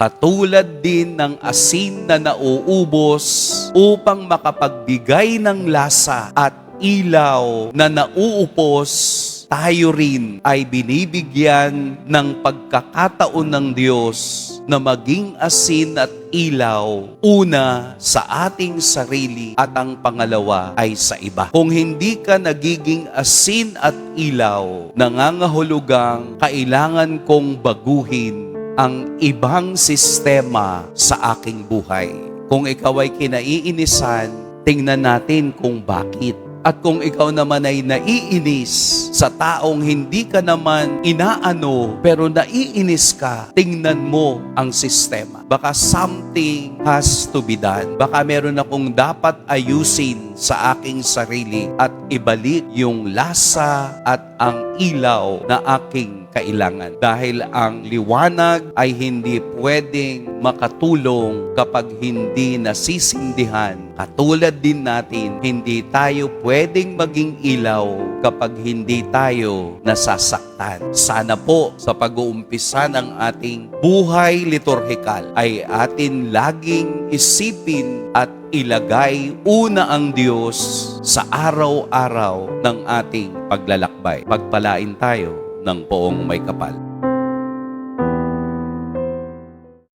Katulad din ng asin na nauubos upang makapagbigay ng lasa at ilaw na nauupos, tayo rin ay binibigyan ng pagkakataon ng Diyos na maging asin at ilaw, una sa ating sarili at ang pangalawa ay sa iba. Kung hindi ka nagiging asin at ilaw, nangangahulugang kailangan kong baguhin ang ibang sistema sa aking buhay. Kung ikaw ay kinaiinisan, tingnan natin kung bakit. At kung ikaw naman ay naiinis sa taong hindi ka naman inaano pero naiinis ka, tingnan mo ang sistema. Baka something has to be done. Baka meron akong dapat ayusin sa aking sarili at ibalik yung lasa at ang ilaw na aking kailangan. Dahil ang liwanag ay hindi pwedeng makatulong kapag hindi nasisindihan. Katulad din natin, hindi tayo pwedeng maging ilaw kapag hindi tayo nasasaktan. Sana po sa pag-uumpisa ng ating buhay liturhikal ay atin laging isipin at ilagay una ang Diyos sa araw-araw ng ating paglalakbay. Pagpalain tayo ng Poong May Kapal.